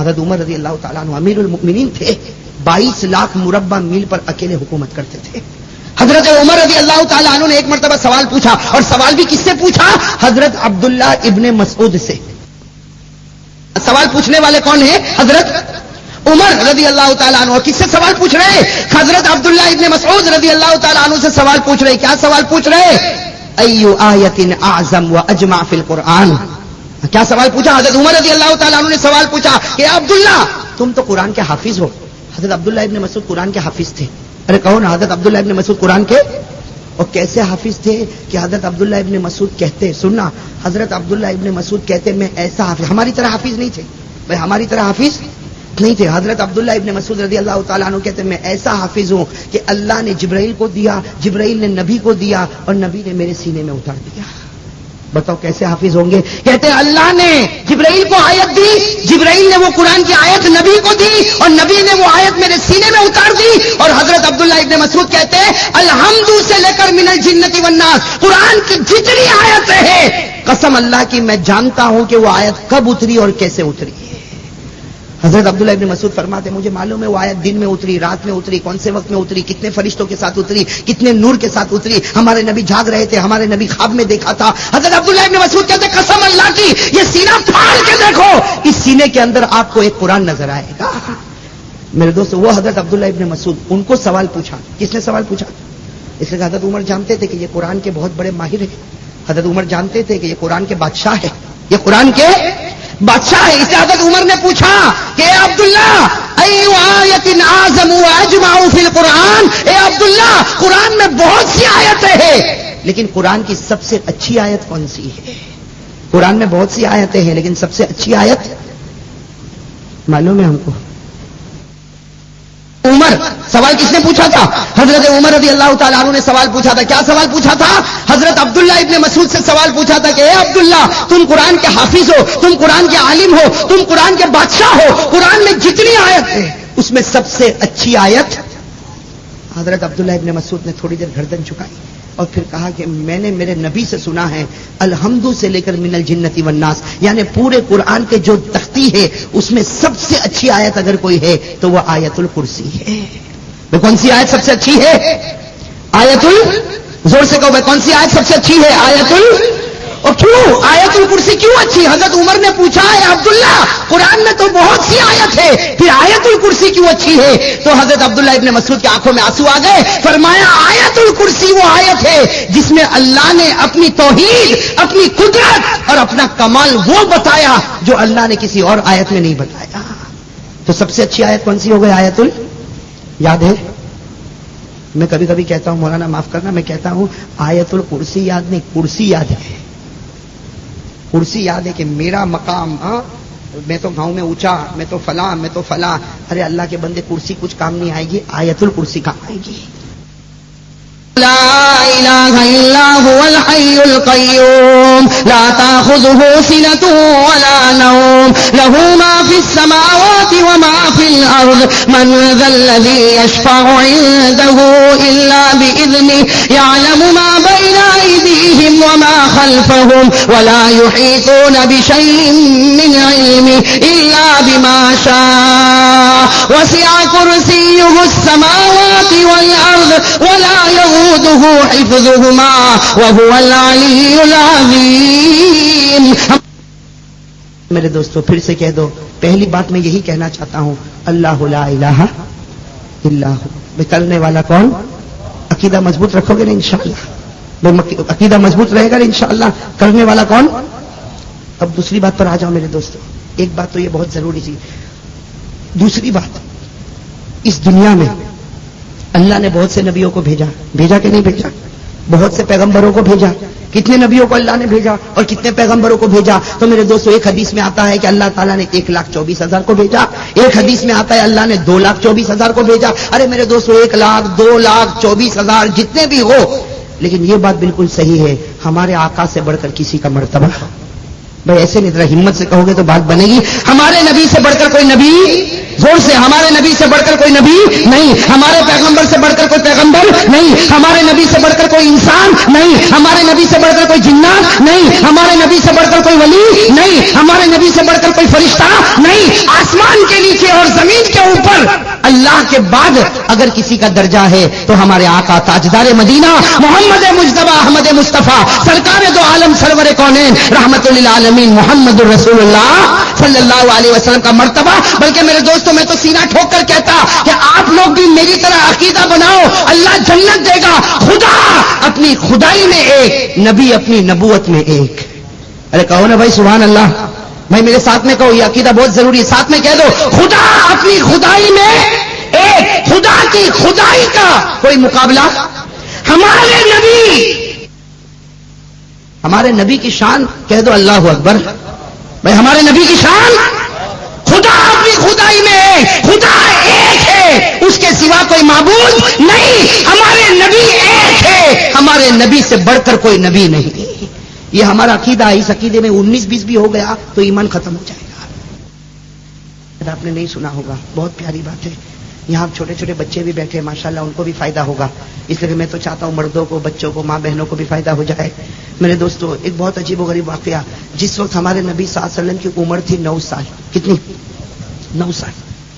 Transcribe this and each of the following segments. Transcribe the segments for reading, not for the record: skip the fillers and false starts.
حضرت عمر رضی اللہ تعالیٰ عنہ امیر المؤمنین تھے، 22 لاکھ مربع میل پر اکیلے حکومت کرتے تھے. حضرت عمر رضی اللہ تعالیٰ عنہ نے ایک مرتبہ سوال پوچھا، اور سوال بھی کس سے پوچھا؟ حضرت عبداللہ ابن مسعود سے. سوال پوچھنے والے کون ہیں؟ حضرت عمر رضی اللہ تعالیٰ عنہ. کس سے سوال پوچھ رہے ہیں؟ حضرت عبداللہ ابن مسعود رضی اللہ تعالیٰ عنہ سے سوال پوچھ رہے. کیا سوال پوچھ رہے؟ ایو آیت اعظم و اجمع فی القرآن. کیا سوال پوچھا؟ حضرت عمر رضی اللہ تعالیٰ عنہ نے سوال پوچھا کہ عبداللہ تم تو قرآن کے حافظ ہو. حضرت عبداللہ ابن مسعود قرآن کے حافظ تھے. ارے کہو نا، حضرت عبداللہ ابن مسعود قرآن کے، اور کیسے حافظ تھے کہ حضرت عبداللہ ابن مسعود کہتے، سننا، حضرت عبداللہ ابن مسعود کہتے میں ایسا حافظ، ہماری طرح حافظ نہیں تھے بھائی، ہماری طرح حافظ نہیں تھے. حضرت عبداللہ ابن مسعود رضی اللہ تعالیٰ عنہ کہتے میں ایسا حافظ ہوں کہ اللہ نے جبرائیل کو دیا، جبرائیل نے نبی کو دیا، اور نبی نے میرے سینے میں اتار دیا. بتاؤ کیسے حافظ ہوں گے؟ کہتے ہیں اللہ نے جبرائیل کو آیت دی، جبرائیل نے وہ قرآن کی آیت نبی کو دی، اور نبی نے وہ آیت میرے سینے میں اتار دی. اور حضرت عبداللہ ابن مسعود کہتے ہیں الحمد سے لے کر من الجنت والناس، قرآن کی جتنی آیتیں ہیں قسم اللہ کی میں جانتا ہوں کہ وہ آیت کب اتری اور کیسے اتری. حضرت عبداللہ ابن مسعود فرماتے مجھے معلوم ہے وہ آیت دن میں اتری، رات میں اتری، کون سے وقت میں اتری، کتنے فرشتوں کے ساتھ اتری، کتنے نور کے ساتھ اتری. ہمارے نبی جاگ رہے تھے، ہمارے نبی خواب میں دیکھا تھا. حضرت عبداللہ ابن مسعود کہتے قسم اللہ کی یہ سینہ پھاڑ کے دیکھو، اس سینے کے اندر آپ کو ایک قرآن نظر آئے گا. میرے دوست وہ حضرت عبداللہ ابن مسعود، ان کو سوال پوچھا. کس نے سوال پوچھا؟ اس لیے حضرت عمر جانتے تھے کہ یہ قرآن کے بہت بڑے ماہر ہیں. حضرت عمر جانتے تھے کہ یہ قرآن کے بادشاہ ہے، یہ قرآن کے بادشاہ ہے. اس لیے حضرت عمر نے پوچھا کہ اے عبداللہ ایو آیت اعظم و اجمع فی القرآن، اے عبداللہ قرآن میں بہت سی آیتیں ہیں لیکن قرآن کی سب سے اچھی آیت کون سی ہے؟ قرآن میں بہت سی آیتیں ہیں لیکن سب سے اچھی آیت معلوم ہے ہم کو؟ عمر سوال کس نے پوچھا تھا؟ حضرت عمر رضی اللہ تعالیٰ عنہ نے سوال پوچھا تھا. کیا سوال پوچھا تھا؟ حضرت عبداللہ ابن مسعود سے سوال پوچھا تھا کہ اے عبداللہ تم قرآن کے حافظ ہو، تم قرآن کے عالم ہو، تم قرآن کے بادشاہ ہو، قرآن میں جتنی آیت ہے اس میں سب سے اچھی آیت. حضرت عبداللہ ابن مسعود نے تھوڑی دیر گردن جھکائی اور پھر کہا کہ میں نے میرے نبی سے سنا ہے الحمد سے لے کر من الجنت والناس، یعنی پورے قرآن کے جو تختی ہے اس میں سب سے اچھی آیت اگر کوئی ہے تو وہ آیت الکرسی ہے. کون سی آیت سب سے اچھی ہے؟ آیت زور سے کہو بھائی کون سی آیت سب سے اچھی ہے؟ آیت اور کیوں آیت الکرسی کیوں اچھی؟ حضرت عمر نے پوچھا ہے عبداللہ قرآن میں تو بہت سی آیت ہے پھر آیت الکرسی کیوں اچھی ہے؟ تو حضرت عبداللہ ابن مسعود کی آنکھوں میں آنسو آ گئے. فرمایا آیت الکرسی وہ آیت ہے جس میں اللہ نے اپنی توحید، اپنی قدرت اور اپنا کمال وہ بتایا جو اللہ نے کسی اور آیت میں نہیں بتایا. تو سب سے اچھی آیت کون سی ہو گئی؟ آیت یاد ہے؟ میں کبھی کبھی کہتا ہوں مولانا معاف کرنا، میں کہتا ہوں آیت الکرسی یاد نہیں، کرسی یاد ہے. کرسی یاد ہے کہ میرا مقام، میں تو گاؤں میں اونچا، میں تو فلاں، میں تو فلاں. ارے اللہ کے بندے کرسی کچھ کام نہیں آئے گی، آیت الکرسی کام آئے گی. لا الہ الا هو الحی القیوم لا تاخذه سنة ولا نوم له ما في السماوات وما في الارض من ذا الذي يشفع عنده الا باذنه يعلم ما بين ايديهم وما خلفهم ولا يحيطون بشيء من علمه الا بما شاء وسع كرسيه السماوات والارض ولا يؤوده حفظهما وهو العلي العظيم. میرے دوستو پھر سے کہہ دو، پہلی بات میں یہی کہنا چاہتا ہوں اللہ لا الہ الا هو. کرنے والا کون؟ عقیدہ مضبوط رکھو گے نا انشاءاللہ، عقیدہ مضبوط رہے گا نا انشاءاللہ. کرنے والا کون؟ اب دوسری بات پر آ جاؤ میرے دوستو. ایک بات تو یہ بہت ضروری تھی. دوسری بات، اس دنیا میں اللہ نے بہت سے نبیوں کو بھیجا، بھیجا کہ نہیں بھیجا؟ بہت سے پیغمبروں کو بھیجا. کتنے نبیوں کو اللہ نے بھیجا اور کتنے پیغمبروں کو بھیجا؟ تو میرے دوستو ایک حدیث میں آتا ہے کہ اللہ تعالیٰ نے 1,24,000 کو بھیجا. ایک حدیث میں آتا ہے اللہ نے 2,24,000 کو بھیجا. ارے میرے دوستو 1,00,000 2,24,000 جتنے بھی ہو، لیکن یہ بات بالکل صحیح ہے ہمارے آقا سے بڑھ کر کسی کا مرتبہ. بھائی ایسے نہیں، ذرا ہمت سے کہو گے تو بات بنے گی. ہمارے نبی سے بڑھ کر کوئی نبی، زور سے، ہمارے نبی سے بڑھ کر کوئی نبی نہیں، ہمارے پیغمبر سے بڑھ کر کوئی پیغمبر نہیں، ہمارے نبی سے بڑھ کر کوئی انسان نہیں، ہمارے نبی سے بڑھ کر کوئی جنات نہیں، ہمارے نبی سے بڑھ کر کوئی ولی نہیں، ہمارے نبی سے بڑھ کر کوئی فرشتہ نہیں. آسمان زمین کے اوپر اللہ کے بعد اگر کسی کا درجہ ہے تو ہمارے آقا تاجدار مدینہ محمد مجتبی احمد مصطفیٰ سرکار دو عالم سرور کونین رحمت للعالمین محمد الرسول اللہ صلی اللہ علیہ وسلم کا مرتبہ. بلکہ میرے دوستوں میں تو سینہ ٹھوک کر کہتا کہ آپ لوگ بھی میری طرح عقیدہ بناؤ, اللہ جنت دے گا. خدا اپنی خدائی میں ایک, نبی اپنی نبوت میں ایک. ارے کہو نا بھائی سبحان اللہ, بھائی میرے ساتھ میں کہو, یہ عقیدہ بہت ضروری ہے, ساتھ میں کہہ دو خدا اپنی خدائی میں ایک. خدا کی خدائی کا کوئی مقابلہ. ہمارے نبی کی شان کہہ دو اللہ اکبر. بھائی ہمارے نبی کی شان, خدا اپنی خدائی میں ہے, خدا ایک ہے, اس کے سوا کوئی معبود نہیں. ہمارے نبی ایک ہے, ہمارے نبی سے بڑھ کر کوئی نبی نہیں. یہ ہمارا عقیدہ ہے. اس عقیدے میں 19-20 بھی ہو گیا تو ایمان ختم ہو جائے گا. آپ نے نہیں سنا ہوگا, بہت پیاری بات ہے. یہاں چھوٹے چھوٹے بچے بھی بیٹھے ماشاءاللہ, ان کو بھی فائدہ ہوگا. اس لیے میں تو چاہتا ہوں مردوں کو, بچوں کو, ماں بہنوں کو بھی فائدہ ہو جائے. میرے دوستو ایک بہت عجیب و غریب واقعہ. جس وقت ہمارے نبی صلی اللہ علیہ وسلم کی عمر تھی 9 سال. کتنی؟ 9 سال.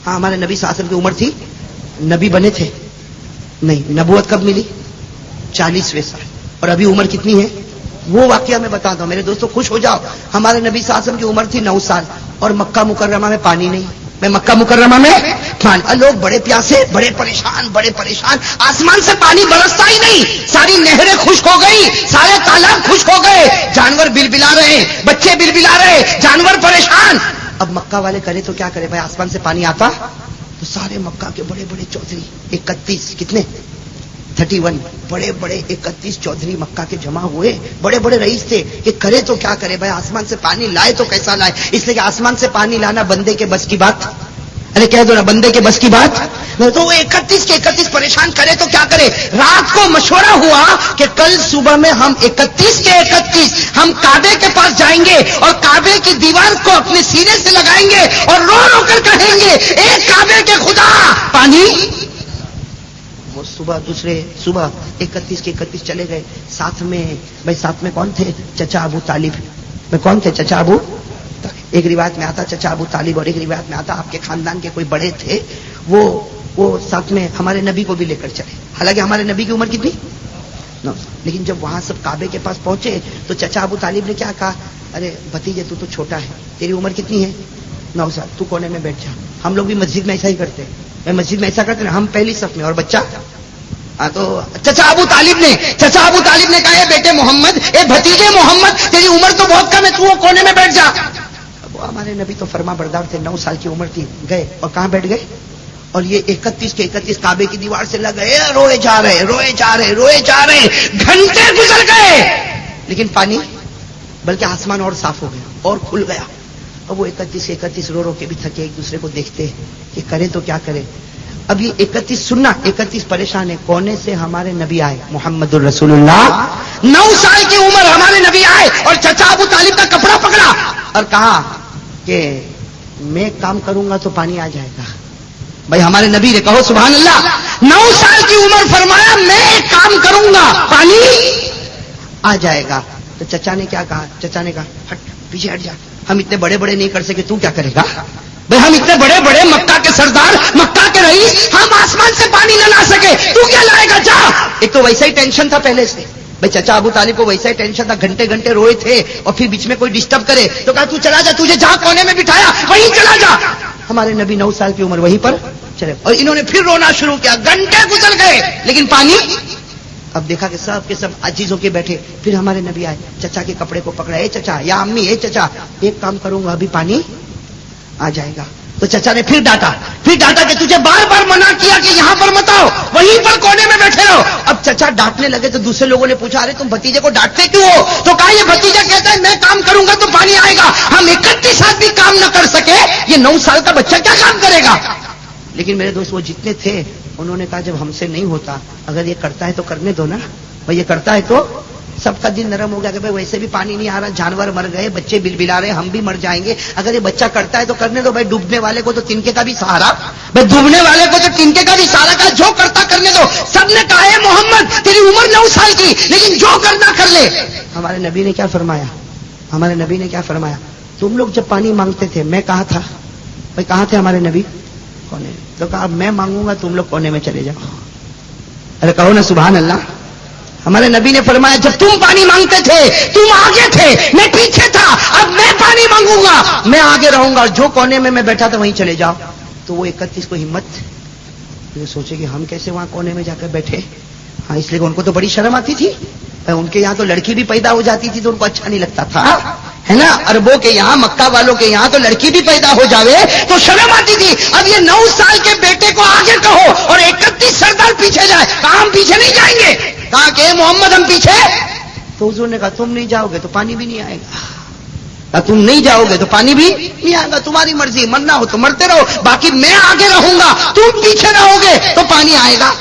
ہاں ہمارے نبی صلی اللہ علیہ وسلم کی عمر تھی, نبی بنے تھے نہیں, نبوت کب ملی؟ 40ویں سال. اور ابھی عمر کتنی ہے وہ واقعہ میں بتاتا ہوں. میرے دوستو خوش ہو جاؤ, ہمارے نبی صلی اللہ علیہ وسلم کی عمر تھی 9 سال اور مکہ مکرمہ میں پانی نہیں. میں مکہ مکرمہ میں پانی, لوگ بڑے پیاسے, بڑے پریشان, آسمان سے پانی برستا ہی نہیں. ساری نہریں خشک ہو گئی, سارے تالاب خشک ہو گئے, جانور بلبلا رہے ہیں, بچے بلبلا رہے, جانور پریشان. اب مکہ والے کرے تو کیا کرے بھائی, آسمان سے پانی آتا تو سارے مکہ کے بڑے بڑے چودھری 31 کتنے 31 بڑے بڑے 31 چودھری مکہ کے جمع ہوئے, بڑے بڑے رئیس تھے کہ کرے تو کیا کرے بھائی, آسمان سے پانی لائے تو کیسا لائے. اس لیے کہ آسمان سے پانی لانا بندے کے بس کی بات. ارے کہہ دو نا بندے کے بس کی بات. تو وہ 31 کے 31 پریشان کرے تو کیا کرے. رات کو مشورہ ہوا کہ کل صبح میں ہم 31 کے 31 ہم کعبے کے پاس جائیں گے اور کعبے کی دیوار کو اپنے سینے سے لگائیں گے اور رو رو کر کہیں گے اے کعبے کے خدا پانی. وہ صبح دوسرے صبح 31 کے 31 چلے گئے. ساتھ میں کون تھے؟ چچا ابو طالب. میں کون تھے؟ چچا ابو. ایک روایت میں آتا چچا ابو طالب اور ایک روایت میں آتا آپ کے خاندان کے کوئی بڑے تھے, وہ ساتھ میں ہمارے نبی کو بھی لے کر چلے. حالانکہ ہمارے نبی کی عمر کتنی 9. لیکن جب وہاں سب کعبے کے پاس پہنچے تو چچا ابو طالب نے کیا کہا, ارے بھتیجے تو چھوٹا ہے, تیری عمر کتنی ہے 9 سال, تو کونے میں بیٹھ جا. ہم لوگ بھی مسجد میں ایسا ہی کرتے ہیں, مسجد میں ایسا کرتے ہیں, ہم پہلی صف میں اور بچہ. تو چچا ابو طالب نے کہا اے بیٹے محمد, اے بھتیجے محمد, تیری عمر تو بہت کم ہے, تو وہ کونے میں بیٹھ جا. ہمارے نبی تو فرما بردار تھے, 9 سال کی عمر تھی. گئے اور کہاں بیٹھ گئے, اور یہ 31 کے 31 کعبے کی دیوار سے لگ گئے, روئے جا رہے, گھنٹے گزر گئے لیکن پانی, بلکہ آسمان اور صاف ہو گیا اور کھل گیا. اور وہ 31 رو کے بھی تھکے, ایک دوسرے کو دیکھتے کہ کرے تو کیا کرے. اب یہ 31 سننا, 31 پریشان ہے. کونے سے ہمارے نبی آئے محمد الرسول اللہ, 9 سال کی عمر ہمارے نبی آئے اور چچا ابو طالب کا کپڑا پکڑا اور کہا کہ میں کام کروں گا تو پانی آ جائے گا. بھائی ہمارے نبی نے کہو سبحان اللہ, 9 سال کی عمر فرمایا میں کام کروں گا پانی آ جائے گا. تو چچا نے کیا کہا, چچا نے کہا ہٹ پیچھے ہٹ جا, ہم اتنے بڑے بڑے نہیں کر سکے, تو کیا کرے گا. بھائی ہم اتنے بڑے بڑے مکہ کے سردار, مکہ کے رئیس, ہم آسمان سے پانی نہ لا سکے, تو کیا لائے گا, جا. ایک تو ویسا ہی ٹینشن تھا پہلے سے, بھائی چچا ابو طالب کو ویسا ہی ٹینشن تھا, گھنٹے گھنٹے روئے تھے اور پھر بیچ میں کوئی ڈسٹرب کرے تو کہا تو چلا جا, تجھے جہاں کونے میں بٹھایا وہیں چلا جا. ہمارے نبی 9 سال کی عمر وہیں پر چلے اور انہوں نے پھر رونا شروع کیا. گھنٹے گزر گئے لیکن پانی. اب دیکھا کہ سب کے سب عزیزوں کے بیٹھے. پھر ہمارے نبی آئے, چچا کے کپڑے کو پکڑا, اے چچا یا امی, اے چچا ایک کام کروں گا ابھی پانی آ جائے گا. تو چچا نے پھر ڈانٹا کہ تجھے بار بار منع کیا کہ یہاں پر مت آؤ, وہیں پر کونے میں بیٹھے رہو. اب چچا ڈانٹنے لگے تو دوسرے لوگوں نے پوچھا ارے تم بھتیجے کو ڈانٹتے کیوں ہو. تو کہا یہ بھتیجا کہتا ہے میں کام کروں گا تو پانی آئے گا. ہم 31 آدمی کام نہ کر سکے, یہ 9 سال کا بچہ کیا کام کرے گا. لیکن میرے دوست وہ جتنے تھے انہوں نے کہا جب ہم سے نہیں ہوتا, اگر یہ کرتا ہے تو کرنے دو نا. بھائی یہ کرتا ہے تو سب کا دل نرم ہو گیا کہ بھائی ویسے بھی پانی نہیں آ رہا, جانور مر گئے, بچے بلبلا رہے, ہم بھی مر جائیں گے, اگر یہ بچہ کرتا ہے تو کرنے دو. بھائی ڈوبنے والے کو تو تنکے کا بھی سہارا, بھائی ڈوبنے والے کو تو تنکے کا بھی سہارا, کا جو کرتا کرنے دو. سب نے کہا ہے محمد تیری عمر 9 سال کی, لیکن جو کرنا کر لے. ہمارے نبی نے کیا فرمایا, تم لوگ جب پانی مانگتے تھے میں کہاں تھا. بھائی کہاں تھے ہمارے نبی, کونے میں. تو کہا اب میں مانگوں گا تم لوگ کونے میں چلے جاؤ. ارے کہو نا سبحان اللہ. ہمارے نبی نے فرمایا جب تم پانی مانگتے تھے تم آگے تھے میں پیچھے تھا, اب میں پانی مانگوں گا میں آگے رہوں گا, جو کونے میں میں بیٹھا تھا وہیں چلے جاؤ. تو وہ 31 کو ہمت یہ سوچے کہ ہم کیسے وہاں کونے میں جا کر بیٹھے. ہاں اس لیے ان کو تو بڑی شرم آتی تھی, ان کے یہاں تو لڑکی بھی پیدا ہو جاتی تھی تو ان کو اچھا نہیں لگتا تھا, ہے نا. عربوں کے یہاں مکہ والوں کے یہاں تو لڑکی بھی پیدا ہو جاوے تو شرم آتی تھی. اب یہ 9 سال کے بیٹے کو آگے کہو اور 31 سردار پیچھے جائے, کہا ہم پیچھے نہیں جائیں گے. کہا کہ محمد ہم پیچھے. تو حضور نے کہا تم نہیں جاؤ گے تو پانی بھی نہیں آئے گا, تم نہیں جاؤ گے تو پانی بھی نہیں آئے گا, تمہاری مرضی, مرنا ہو تو مرتے رہو, باقی میں آگے رہوں گا, تم پیچھے رہو گے تو پانی آئے گا.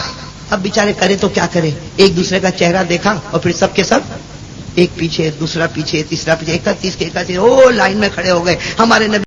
اب بیچارے کرے تو کیا کرے, ایک دوسرے کا چہرہ دیکھا اور پھر سب کے سب ایک پیچھے دوسرا پیچھے تیسرا پیچھے 31 کے 31 لائن میں کھڑے ہو گئے. ہمارے نبی